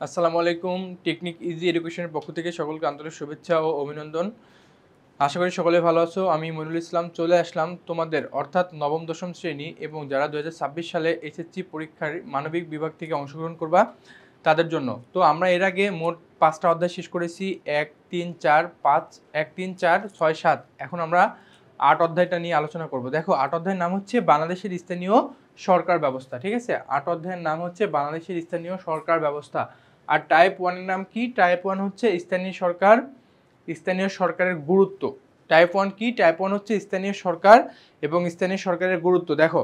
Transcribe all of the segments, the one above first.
আসসালামু আলাইকুম। Technique easy এডুকেশনের পক্ষ থেকে সকলকে আন্তরিক শুভেচ্ছা ও অভিনন্দন। আশা করি সকলে ভালো আছো। আমি মনিরুল ইসলাম চলে আসলাম তোমাদের অর্থাৎ নবম দশম শ্রেণী এবং যারা 2026 সালে এসএসসি পরীক্ষার মানবিক বিভাগ থেকে অংশগ্রহণ করবা তাদের জন্য। তো আমরা এর আগে মোট 5টা অধ্যায় শেষ করেছি। 1, 3, 4, 5, 1, 3, 4, 6, 7। এখন আমরা 8 অধ্যায়টা নিয়ে আলোচনা করব। দেখো 8 অধ্যায়ের নাম হচ্ছে বাংলাদেশের স্থানীয় সরকার ব্যবস্থা। ঠিক আছে, 8 অধ্যায়ের নাম হচ্ছে বাংলাদেশের স্থানীয় সরকার ব্যবস্থা। আর টাইপ 1 এর নাম কি? টাইপ 1 হচ্ছে স্থানীয় সরকার, স্থানীয় সরকারের গুরুত্ব। টাইপ 1 কি? টাইপ 1 হচ্ছে স্থানীয় সরকার এবং স্থানীয় সরকারের গুরুত্ব। দেখো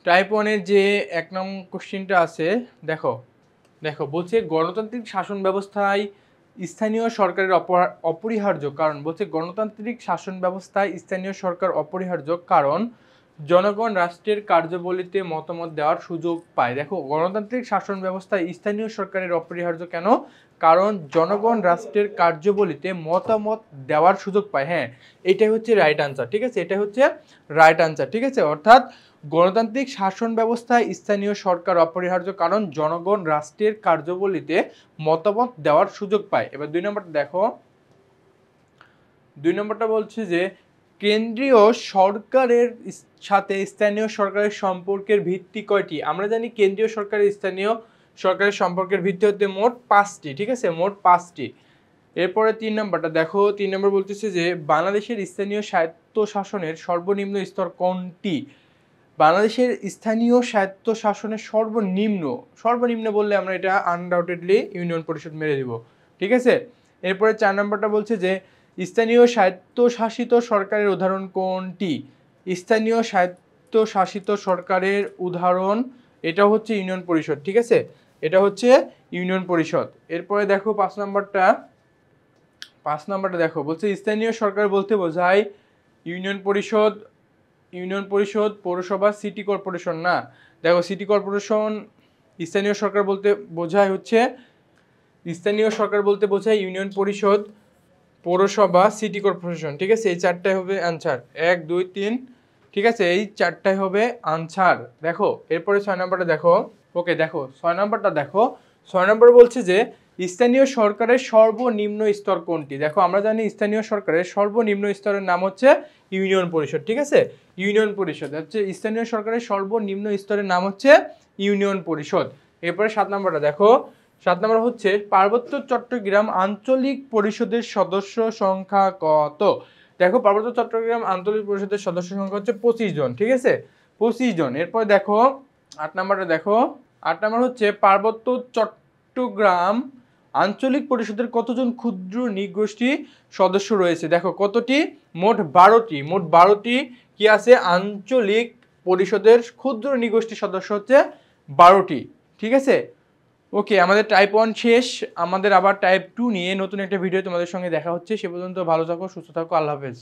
টাইপ 1 এর যে 1 নং কোশ্চেনটা আছে, দেখো দেখো বলছে গণতান্ত্রিক শাসন ব্যবস্থায় স্থানীয় সরকারের অপরিহার্য কারণ। বলছে গণতান্ত্রিক শাসন ব্যবস্থায় স্থানীয় সরকার অপরিহার্য কারণ জনগণ রাষ্ট্রের কার্যাবলীতে মতামত দেওয়ার সুযোগ পায়। দেখো গণতান্ত্রিক শাসন ব্যবস্থায় স্থানীয় সরকারের অপরিহার্য কেন? কারণ জনগণ রাষ্ট্রের কার্যাবলীতে মতামত দেওয়ার সুযোগ পায়। হ্যাঁ, এটাই হচ্ছে রাইট আনসার। ঠিক আছে, এটা হচ্ছে রাইট আনসার। ঠিক আছে, অর্থাৎ গণতান্ত্রিক শাসন ব্যবস্থায় স্থানীয় সরকার অপরিহার্য কারণ জনগণ রাষ্ট্রের কার্যাবলীতে মতামত দেওয়ার সুযোগ পায়। এবার 2 নম্বরটা দেখো। 2 নম্বরটা বলছে যে কেন্দ্রীয় সরকারের সাথে স্থানীয় সরকারের সম্পর্কের ভিত্তি কয়টি? আমরা জানি কেন্দ্রীয় সরকারের স্থানীয় সরকারের সম্পর্কের ভিত্তি হতে মোট 5টি। ঠিক আছে, মোট 5টি। এরপরে 3 নম্বরটা দেখো। 3 নম্বর বলতেছে যে বাংলাদেশের স্থানীয় স্বায়ত্তশাসনের সর্বনিম্ন স্তর কোনটি? বাংলাদেশের স্থানীয় স্বায়ত্তশাসনের সর্বনিম্ন বললে আমরা এটা আনডাউটেডলি ইউনিয়ন পরিষদ মেরে দিব। ঠিক আছে, এরপরে 4 নম্বরটা বলছে যে স্থানীয় স্বায়ত্তশাসিত সরকারের উদাহরণ কোনটি? স্থানীয় স্বায়ত্তশাসিত সরকারের উদাহরণ এটা হচ্ছে ইউনিয়ন পরিষদ। ঠিক আছে, এটা হচ্ছে ইউনিয়ন পরিষদ। এরপরে দেখো 5 নম্বরটা দেখো বলছে স্থানীয় সরকার বলতে বোঝায় ইউনিয়ন পরিষদ, পৌরসভা, সিটি কর্পোরেশন না। দেখো সিটি কর্পোরেশন, স্থানীয় সরকার বলতে বোঝায় হচ্ছে ইউনিয়ন পরিষদ, পৌরসভা, সিটি কর্পোরেশন। ঠিক আছে, এই 4টাই হবে আনসার। 1, 2, 3। ঠিক আছে, এই 4টাই হবে আনসার। দেখো এরপরে 6 নম্বরটা দেখো। ওকে দেখো 6 নম্বরটা দেখো। 6 নম্বর বলছে যে স্থানীয় সরকারের সর্বনিম্ন স্তর কোনটি? দেখো আমরা জানি স্থানীয় সরকারের সর্বনিম্ন স্তরের নাম হচ্ছে ইউনিয়ন পরিষদ। ঠিক আছে, ইউনিয়ন পরিষদ হচ্ছে স্থানীয় সরকারের সর্বনিম্ন স্তরের নাম হচ্ছে ইউনিয়ন পরিষদ। এরপরে 7 নম্বরটা দেখো। 7 নম্বর হচ্ছে পার্বত্য চট্টগ্রাম আঞ্চলিক পরিষদের সদস্য সংখ্যা কত? দেখো পার্বত্য চট্টগ্রাম আঞ্চলিক পরিষদের সদস্য সংখ্যা হচ্ছে 25 জন। ঠিক আছে, 25 জন। এরপর দেখো 8 নম্বরটা দেখো। 8 নম্বর হচ্ছে পার্বত্য চট্টগ্রাম আঞ্চলিক পরিষদের কতজন ক্ষুদ্র নৃগোষ্ঠী সদস্য রয়েছে? দেখো কতটি? মোট 12টি। মোট 12টি কি আছে? আঞ্চলিক পরিষদের ক্ষুদ্র নৃগোষ্ঠী সদস্য হচ্ছে 12টি। ঠিক আছে, ওকে আমাদের টাইপ 1 শেষ। আমাদের আবার টাইপ 2 নিয়ে নতুন একটা ভিডিও তোমাদের সঙ্গে দেখা হচ্ছে। সে পর্যন্ত ভালো থাকো, সুস্থ থাকো, আল্লাহ হাফেজ।